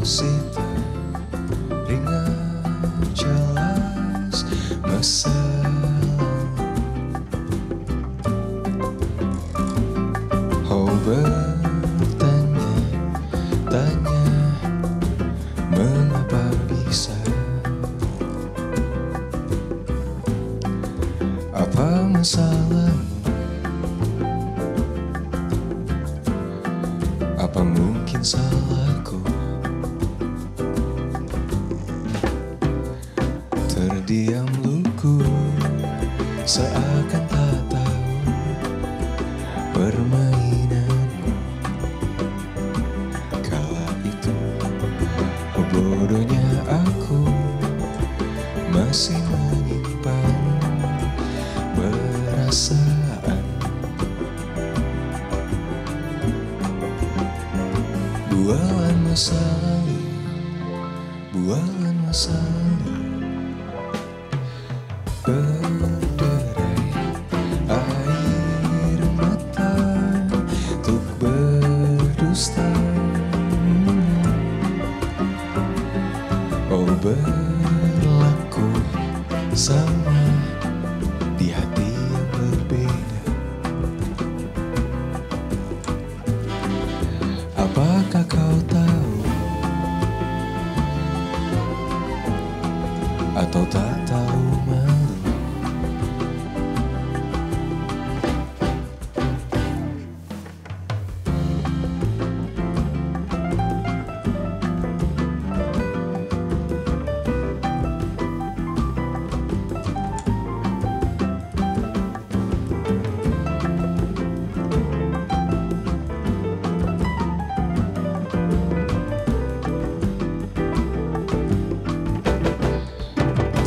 masih teringat jelas masa lalu. Oh bertanya-tanya mengapa bisa. Apa masalahmu? Apa mungkin salahku? Terdiam luku seakan tak tahu permainanmu. Kala itu bodohnya aku masih menyimpan perasaan. Bualan masa lalu, bualan masa lalu. Berderai air mata untuk berdusta. Oh berlaku sama di hati yang berbeda. Apakah kau tahu atau tak tahu malu?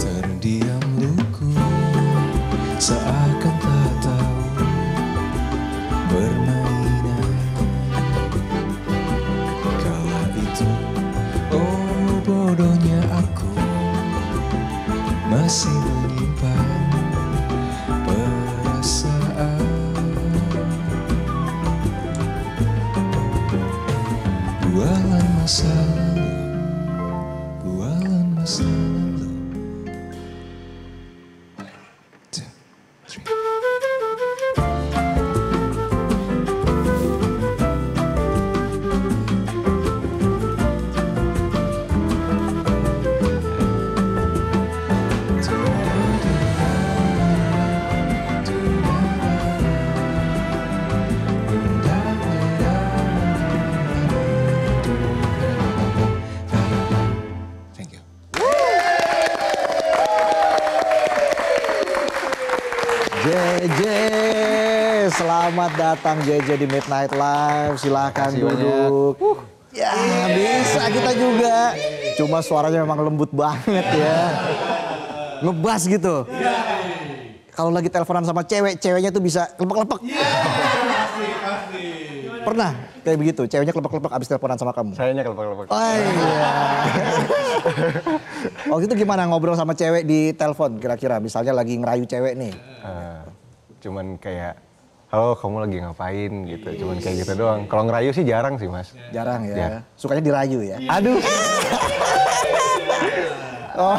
Terdiam luku seakan tak tahu permainan. Kala itu, oh bodohnya aku masih menyimpan perasaan. Bualan masa lalu, bualan masa lalu. Thank you. JJ, selamat datang JJ di Midnight Live. Silahkan duduk. Ya bisa kita juga. Cuma suaranya memang lembut banget ya. Ngebas gitu. Kalau lagi teleponan sama cewek, ceweknya tuh bisa kelepek-kelepek. Pernah kayak begitu, ceweknya kelepek-kelepek abis teleponan sama kamu? Sayanya kelepek-kelepek. Oh iya. Waktu itu gimana ngobrol sama cewek di telepon kira-kira? Misalnya lagi ngerayu cewek nih. Cuman kayak, halo kamu lagi ngapain gitu. Cuman kayak gitu doang. Kalau ngerayu sih jarang sih mas. Jarang ya. Ya. Sukanya dirayu ya. Aduh. Oh.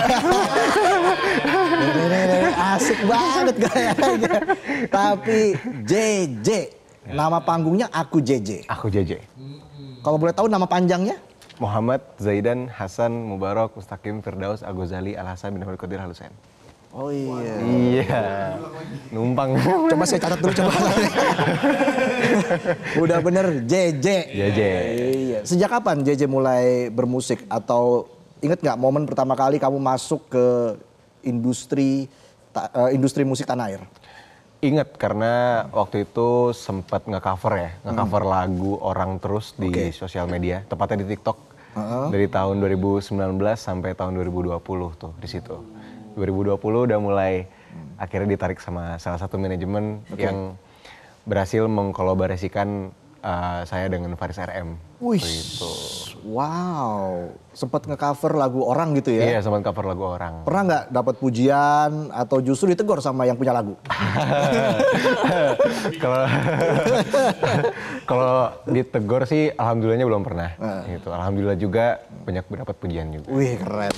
Ini asik banget kayaknya. Tapi JJ, nama panggungnya Aku JJ. Aku JJ. Kalau boleh tahu nama panjangnya? Muhammad Zaidan Hasan Mubarak Mustaqim Firdaus Al-Ghazali Al-Hasan bin Ahmad Qadir Al-Husain. Oh iya. Iya. Numpang. Coba saya catat dulu coba. Udah bener JJ. JJ. Iya. Sejak kapan JJ mulai bermusik atau inget nggak momen pertama kali kamu masuk ke industri musik tanah air? Ingat karena waktu itu sempat nge-cover ya, nge-cover lagu Orang Terus di sosial media, tepatnya di TikTok. Dari tahun 2019 sampai tahun 2020 tuh di situ. 2020 udah mulai akhirnya ditarik sama salah satu manajemen yang berhasil mengkolaborasikan saya dengan Faris RM. Wih, Gitu. wow, sempat nge-cover lagu orang gitu ya? Iya, sempat cover lagu orang. Pernah nggak dapat pujian atau justru ditegur sama yang punya lagu? Kalau ditegur sih, alhamdulillahnya belum pernah. Gitu. Alhamdulillah juga banyak dapat pujian juga. Wih, keren.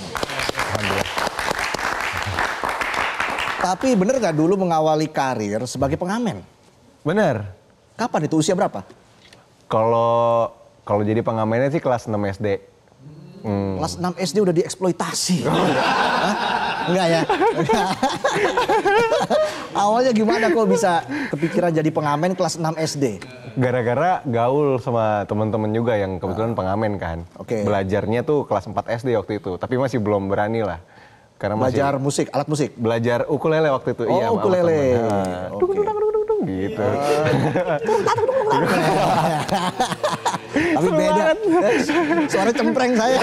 Alhamdulillah. Tapi bener nggak dulu mengawali karir sebagai pengamen? Bener. Kapan itu, usia berapa? Kalau jadi pengamennya sih kelas 6 SD. Kelas 6 SD udah dieksploitasi. Hah? Enggak ya? Enggak. Awalnya gimana kok bisa kepikiran jadi pengamen kelas 6 SD? Gara-gara gaul sama teman-teman juga yang kebetulan pengamen kan. Oke. Belajarnya tuh kelas 4 SD waktu itu, tapi masih belum berani lah. Karena masih Belajar musik, alat musik? belajar ukulele waktu itu. Oh, iya, sama ukulele. temen. Oke. Dung, gitu. Tapi beda. Suara cempreng saya.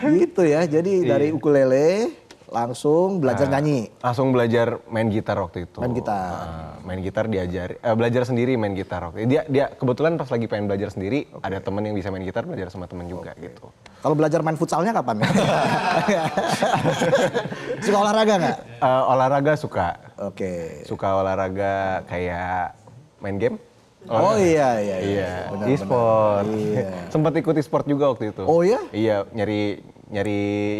Gitu ya, jadi dari ukulele langsung belajar nyanyi. Langsung belajar main gitar waktu itu. Main gitar. Main gitar diajar, belajar sendiri main gitar waktu itu. Dia kebetulan pas lagi pengen belajar sendiri, ada temen yang bisa main gitar, belajar sama temen juga gitu. Kalau belajar main futsalnya kapan? Suka olahraga nggak? Olahraga suka. Oke. Suka olahraga kayak main game. Oh iya. Benar, E-sport. Iya. Sempat ikut e-sport juga waktu itu. Oh ya? Iya, nyari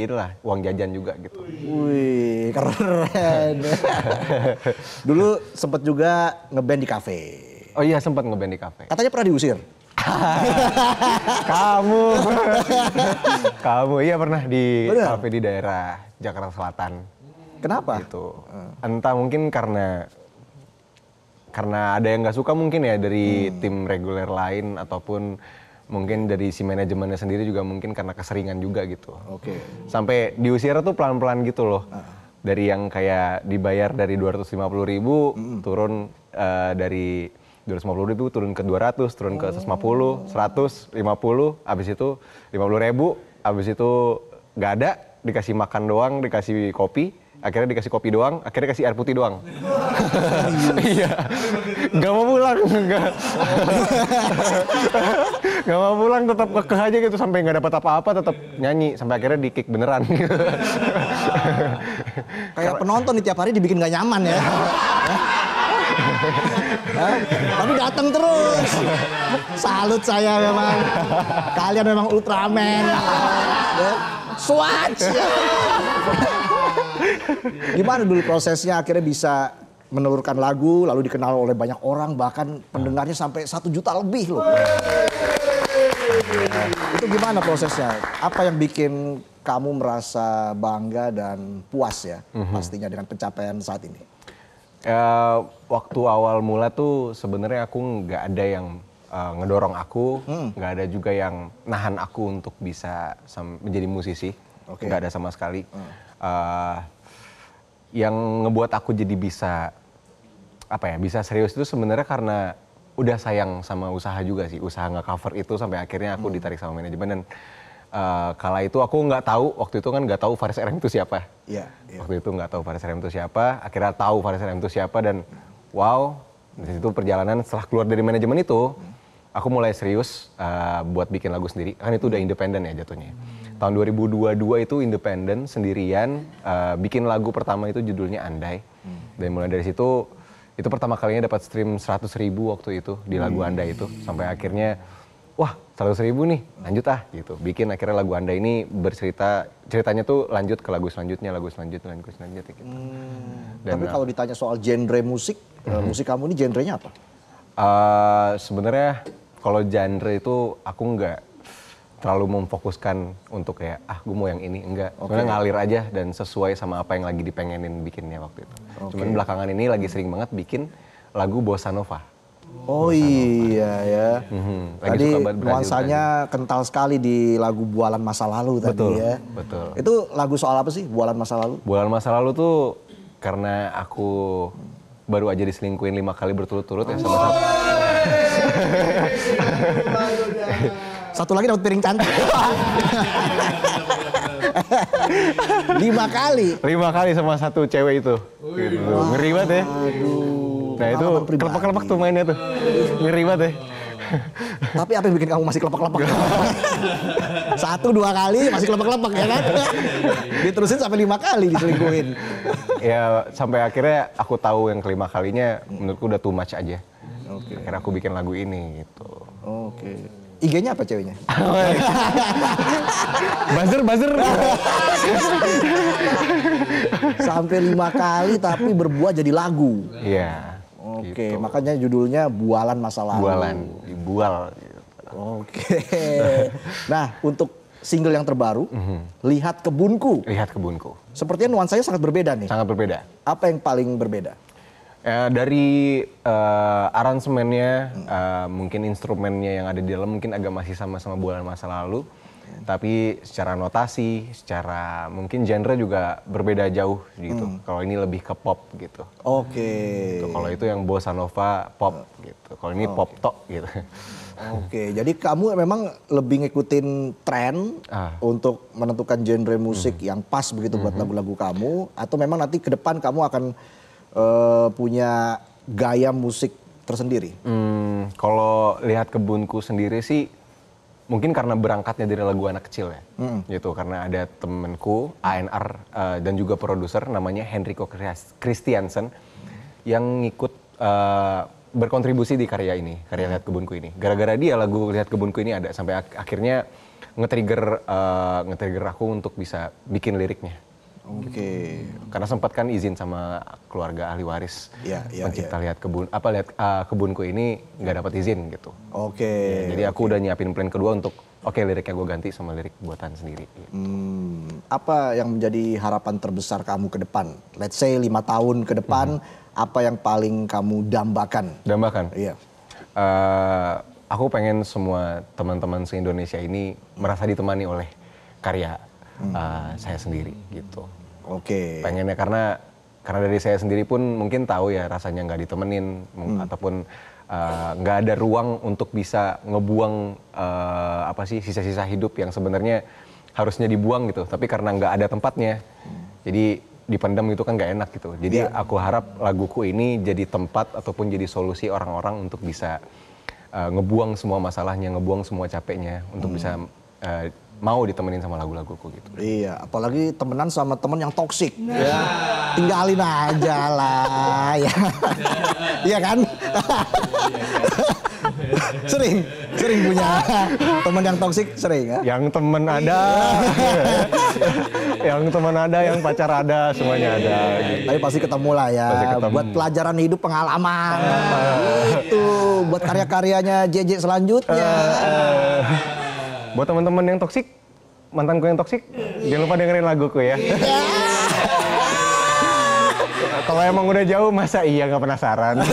inilah uang jajan juga gitu. Wih, keren. Dulu sempet juga ngeband di kafe. Oh iya, sempat ngeband di kafe. Katanya pernah diusir. Kamu iya pernah di Bener? kafe di daerah Jakarta Selatan. Kenapa? Gitu. Entah mungkin karena ada yang nggak suka mungkin ya dari tim reguler lain ataupun mungkin dari si manajemennya sendiri juga mungkin karena keseringan juga gitu. Oke. Sampai diusir tuh pelan-pelan gitu loh. Dari yang kayak dibayar dari 250.000 turun dari 250.000 turun ke 200, turun ke 150, 100, 50, abis itu 50.000, abis itu nggak ada, dikasih makan doang, dikasih kopi, akhirnya dikasih kopi doang, akhirnya dikasih air putih doang. Iya, nggak mau pulang, nggak mau pulang, tetap kekeh aja gitu sampai nggak dapat apa-apa, tetap nyanyi sampai akhirnya di kick beneran. Kayak penonton nih tiap hari dibikin nggak nyaman ya. Tapi datang terus. Salut saya memang. Kalian memang Ultraman. Swatch. Gimana dulu prosesnya akhirnya bisa menelurkan lagu lalu dikenal oleh banyak orang bahkan pendengarnya sampai 1 juta lebih loh. Itu gimana prosesnya? Apa yang bikin kamu merasa bangga dan puas ya pastinya dengan pencapaian saat ini? Waktu awal mula tuh sebenarnya aku nggak ada yang ngedorong aku, nggak ada juga yang nahan aku untuk bisa menjadi musisi, nggak ada sama sekali. Yang ngebuat aku jadi bisa serius itu sebenarnya karena udah sayang sama usaha juga sih, usaha nge-cover itu sampai akhirnya aku ditarik sama manajemen dan kala itu aku waktu itu kan nggak tahu Faris RM itu siapa. Iya. Waktu itu nggak tahu Faris RM itu siapa, akhirnya tahu Faris RM itu siapa dan wow, di situ perjalanan setelah keluar dari manajemen itu, aku mulai serius buat bikin lagu sendiri, kan itu udah independen ya jatuhnya. Tahun 2022 itu independen, sendirian, bikin lagu pertama itu judulnya Andai, dan mulai dari situ, itu pertama kalinya dapat stream 100.000 waktu itu di lagu Andai itu, sampai akhirnya wah 100.000 nih, lanjut gitu. Bikin akhirnya lagu Andai ini ceritanya tuh lanjut ke lagu selanjutnya gitu. Tapi kalau ditanya soal genre musik, musik kamu ini genrenya apa? Sebenarnya kalau genre itu aku nggak terlalu memfokuskan untuk kayak gue mau yang ini, enggak. Sebenarnya ngalir aja dan sesuai sama apa yang lagi dipengenin bikinnya waktu itu. Cuman belakangan ini lagi sering banget bikin lagu bossa nova. Oh iya ya. Tadi nuansanya Brazil. kental sekali di lagu Bualan Masa Lalu tadi ya. Betul. Itu lagu soal apa sih Bualan Masa Lalu? Bualan masa lalu tuh karena aku baru aja diselingkuhin 5 kali berturut-turut ya sama satu. Satu lagi dapat piring cantik. 5 kali? 5 kali sama satu cewek itu. Gitu. Ngeri banget ya. Aduh. Nah itu kelepak-kelepak tuh mainnya tuh. Ngeri banget ya. Tapi apa yang bikin kamu masih kelepak-kelepak? 1-2 kali masih kelepak-kelepak ya kan? Diterusin sampai 5 kali diselingkuhin. Ya sampai akhirnya aku tahu yang kelima kalinya menurutku udah too much aja. Oke. Akhirnya aku bikin lagu ini gitu. Oke. IG-nya apa ceweknya? Buzzer. Sampai 5 kali tapi berbuah jadi lagu. Iya. Oke, Gitu. makanya judulnya Bualan Masa Lalu. Bualan, dibual. Gitu. Oke. Nah, untuk single yang terbaru, Lihat Kebunku. Lihat Kebunku. Sepertinya nuansanya sangat berbeda nih. Sangat berbeda. Apa yang paling berbeda? Dari aransemennya, mungkin instrumennya yang ada di dalam mungkin agak masih sama-sama Bualan Masa Lalu. Tapi secara notasi, secara mungkin genre juga berbeda jauh gitu. Kalau ini lebih ke pop gitu. Oke. Gitu. Kalau itu yang bossa nova pop gitu. Kalau ini pop tok gitu. Oke, jadi kamu memang lebih ngikutin tren untuk menentukan genre musik yang pas begitu buat lagu-lagu kamu, atau memang nanti ke depan kamu akan punya gaya musik tersendiri? Kalau Lihat Kebunku sendiri sih mungkin karena berangkatnya dari lagu anak kecil ya, gitu. Karena ada temenku A&R dan juga produser namanya Henrico Christiansen yang ngikut berkontribusi di karya Lihat Kebunku ini. Gara-gara dia lagu Lihat Kebunku ini ada sampai akhirnya nge-trigger aku untuk bisa bikin liriknya. Oke. Karena sempat kan izin sama keluarga ahli waris pencipta Lihat Kebunku ini nggak dapat izin gitu. Oke. Jadi aku udah nyiapin plan kedua untuk liriknya gue ganti sama lirik buatan sendiri. Gitu. Apa yang menjadi harapan terbesar kamu ke depan? Let's say 5 tahun ke depan, apa yang paling kamu dambakan? Dambakan? Iya. Aku pengen semua teman-teman se-Indonesia ini merasa ditemani oleh karya saya sendiri gitu. Oke. Pengennya karena dari saya sendiri pun mungkin tahu ya rasanya nggak ditemenin ataupun nggak ada ruang untuk bisa ngebuang sisa-sisa hidup yang sebenarnya harusnya dibuang gitu. Tapi karena nggak ada tempatnya, jadi dipendam itu kan nggak enak gitu. Jadi aku harap laguku ini jadi tempat ataupun jadi solusi orang-orang untuk bisa ngebuang semua masalahnya, ngebuang semua capeknya untuk bisa mau ditemenin sama lagu-laguku gitu. Iya, apalagi temenan sama temen yang toksik. Ya, tinggalin aja lah. Ya. Iya kan? sering punya temen yang toksik, sering ya? Yang temen ada, yang teman ada, yang pacar ada, semuanya ada. Gitu. Tapi pasti ketemu lah ya. Buat pelajaran hidup, pengalaman. Gitu. Buat karya-karyanya JJ selanjutnya. Buat teman-teman yang toksik, mantanku yang toksik, jangan lupa dengerin laguku ya. Kalau emang udah jauh, masa iya nggak penasaran?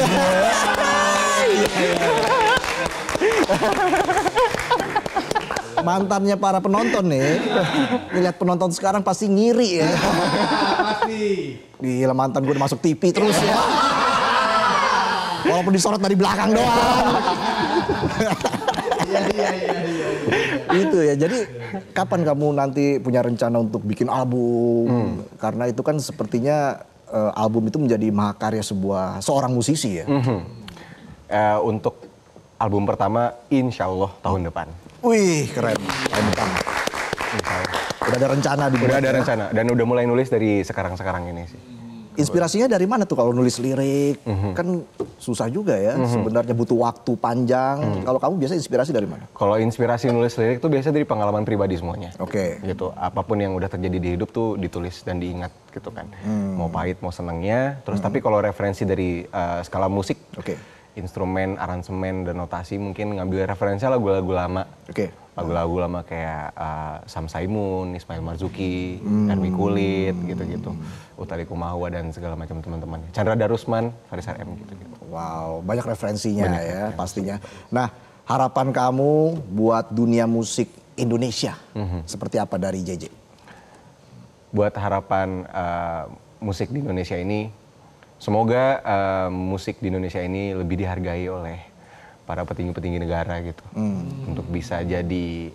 Mantannya para penonton nih, ngeliat penonton sekarang pasti ngiri ya. Pasti. Gila, mantan gue udah masuk TV terus ya. Walaupun disorot dari belakang doang. Iya. Itu ya, jadi kapan kamu nanti punya rencana untuk bikin album? Karena itu kan sepertinya album itu menjadi mahakarya seorang musisi ya. Untuk album pertama, insya Allah tahun depan. Wih, keren. Tahun depan. Udah ada rencana dibuat? Udah ada rencana, dan udah mulai nulis dari sekarang-sekarang ini sih. Inspirasinya dari mana tuh kalau nulis lirik? Kan susah juga ya, sebenarnya butuh waktu panjang. Kalau kamu biasa inspirasi dari mana? Kalau inspirasi nulis lirik tuh biasa dari pengalaman pribadi semuanya. Oke. Gitu, apapun yang udah terjadi di hidup tuh ditulis dan diingat gitu kan. Mau pahit, mau senengnya. Terus tapi kalau referensi dari skala musik, instrumen, aransemen, dan notasi mungkin ngambil referensi lagu-lagu lama. Lagu-lagu lama kayak Sam Saimun, Ismail Marzuki, Ermi Kulit, gitu-gitu. Utha Likumahua dan segala macam teman-teman. Chandra Darusman, Faris RM gitu-gitu. Wow, banyak referensinya ya pastinya. Nah, harapan kamu buat dunia musik Indonesia seperti apa dari JJ? Buat harapan musik di Indonesia ini, semoga musik di Indonesia ini lebih dihargai oleh para petinggi-petinggi negara gitu. Untuk bisa jadi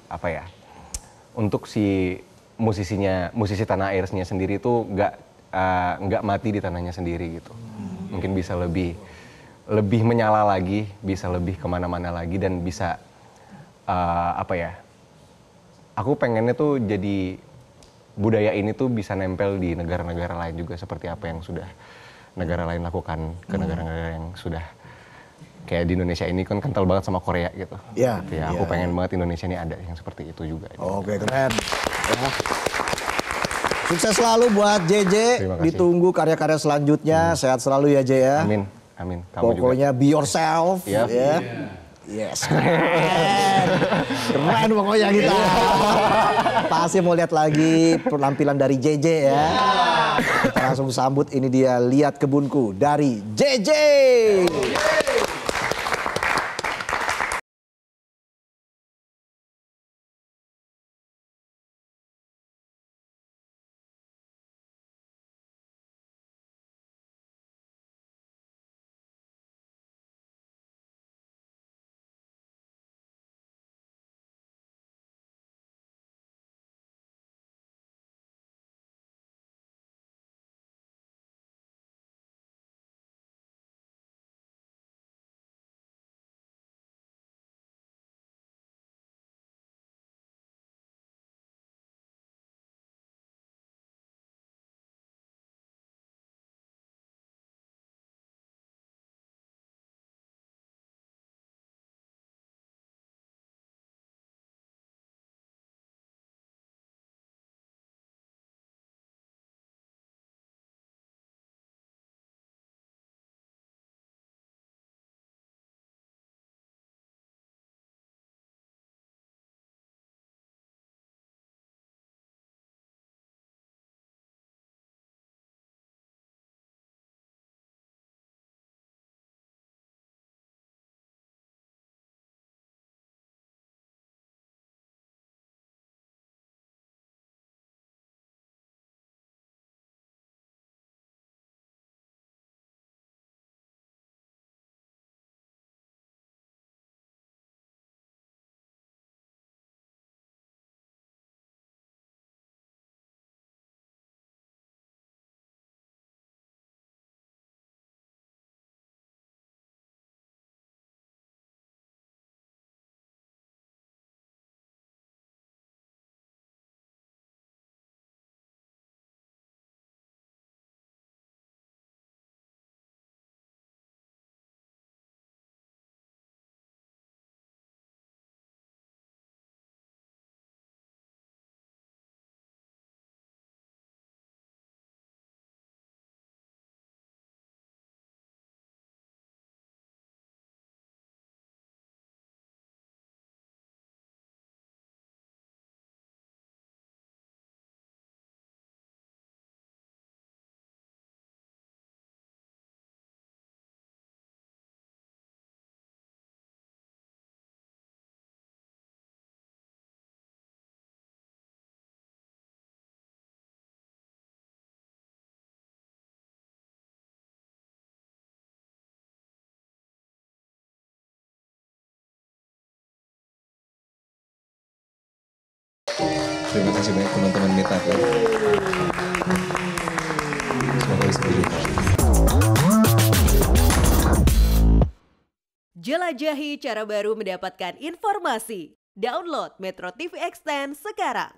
untuk si musisi tanah airnya sendiri itu nggak mati di tanahnya sendiri gitu. Mungkin bisa lebih lebih menyala lagi, bisa lebih kemana-mana lagi dan bisa aku pengennya tuh jadi budaya ini tuh bisa nempel di negara-negara lain juga seperti apa yang sudah negara lain lakukan ke negara-negara yang sudah kayak di Indonesia ini kan kental banget sama Korea gitu. Iya. Ya, aku pengen banget Indonesia ini ada yang seperti itu juga. Oke, keren. Ya. Sukses selalu buat JJ. Terima kasih. Ditunggu karya-karya selanjutnya. Sehat selalu ya J ya. Amin, amin. Kamu Pokoknya juga. be yourself. Yep. Ya. Yes, keren. Keren pokoknya kita. Pasti mau lihat lagi penampilan dari JJ ya. Kita langsung sambut, ini dia Lihat Kebunku dari JJ. Terima kasih banyak teman-teman Meetup ya. Semoga bisa berjumpa. Jelajahi cara baru mendapatkan informasi. Download Metro TV Extend sekarang.